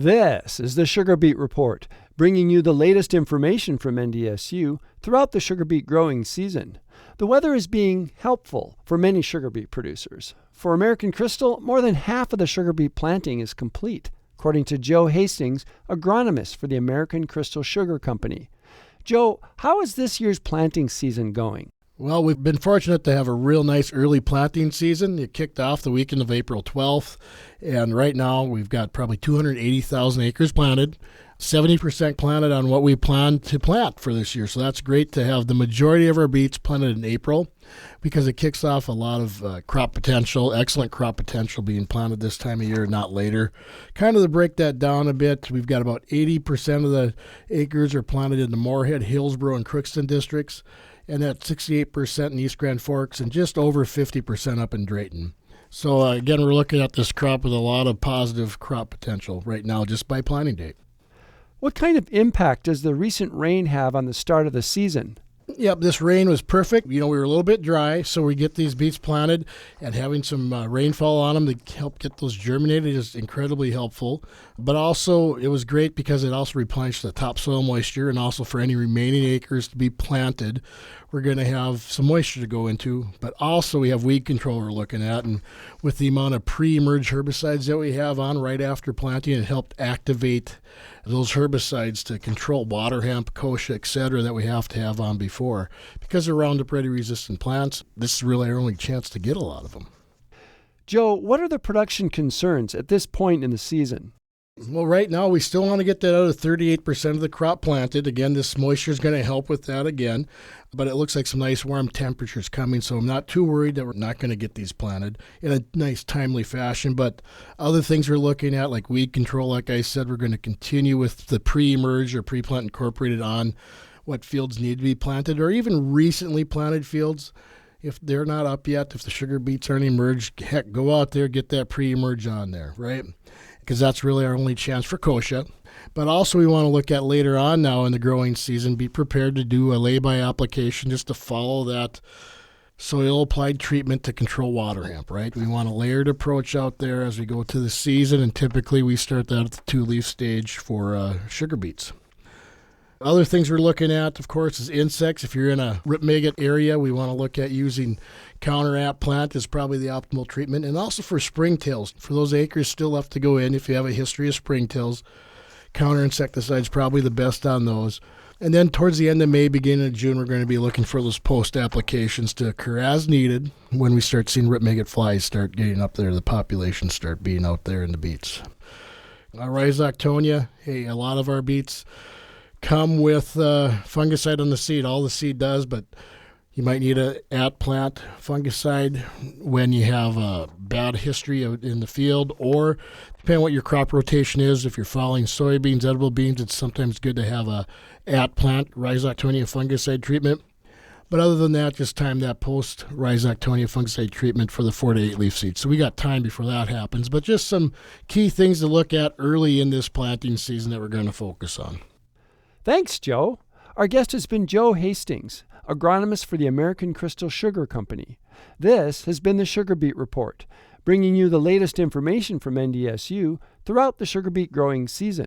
This is the Sugar Beet Report, bringing you the latest information from NDSU throughout the sugar beet growing season. The weather is being helpful for many sugar beet producers. For American Crystal, more than half of the sugar beet planting is complete, according to Joe Hastings, agronomist for the American Crystal Sugar Company. Joe, how is this year's planting season going? Well, we've been fortunate to have a real nice early planting season. It kicked off the weekend of April 12th, and right now we've got probably 280,000 acres planted, 70% planted on what we plan to plant for this year. So that's great to have the majority of our beets planted in April because it kicks off a lot of crop potential, excellent crop potential being planted this time of year, not later. Kind of to break that down a bit, we've got about 80% of the acres are planted in the Moorhead, Hillsborough, and Crookston districts, and that's 68% in East Grand Forks and just over 50% up in Drayton. So again, we're looking at this crop with a lot of positive crop potential right now just by planting date. What kind of impact does the recent rain have on the start of the season? Yep, this rain was perfect. We were a little bit dry, so we get these beets planted, and having some rainfall on them to help get those germinated is incredibly helpful. But also, it was great because it also replenished the topsoil moisture, and also for any remaining acres to be planted, we're going to have some moisture to go into. But also, we have weed control we're looking at, and with the amount of pre-emerge herbicides that we have on right after planting, it helped activate those herbicides to control waterhemp, kochia, etc. that we have to have on before. Because they're Roundup Ready resistant plants, this is really our only chance to get a lot of them. Joe, what are the production concerns at this point in the season? Well, right now we still want to get that out of 38% of the crop planted. Again, this moisture is going to help with that again, but it looks like some nice warm temperatures coming, so I'm not too worried that we're not going to get these planted in a nice timely fashion. But other things we're looking at, like weed control, like I said, we're going to continue with the pre-emerge or pre-plant incorporated on what fields need to be planted, or even recently planted fields. If they're not up yet, if the sugar beets aren't emerged, heck, go out there, get that pre-emerge on there, right? Because that's really our only chance for kochia. But also we want to look at later on now in the growing season, be prepared to do a lay-by application just to follow that soil-applied treatment to control waterhemp, right? We want a layered approach out there as we go to the season, and typically we start that at the two-leaf stage for sugar beets. Other things we're looking at, of course, is insects. If you're in a rip maggot area, we want to look at using counter-app plant is probably the optimal treatment. And also for springtails, for those acres still left to go in, if you have a history of springtails, counter-insecticide is probably the best on those. And then towards the end of May, beginning of June, we're going to be looking for those post-applications to occur as needed when we start seeing rip maggot flies start getting up there, the populations start being out there in the beets. Rhizoctonia, hey, a lot of our beets come with fungicide on the seed. All the seed does, but you might need a at-plant fungicide when you have a bad history in the field, or depending on what your crop rotation is. If you're following soybeans, edible beans, it's sometimes good to have a at-plant Rhizoctonia fungicide treatment. But other than that, just time that post-Rhizoctonia fungicide treatment for the 4 to 8 leaf seeds. So we got time before that happens, but just some key things to look at early in this planting season that we're going to focus on. Thanks, Joe. Our guest has been Joe Hastings, agronomist for the American Crystal Sugar Company. This has been the Sugar Beet Report, bringing you the latest information from NDSU throughout the sugar beet growing season.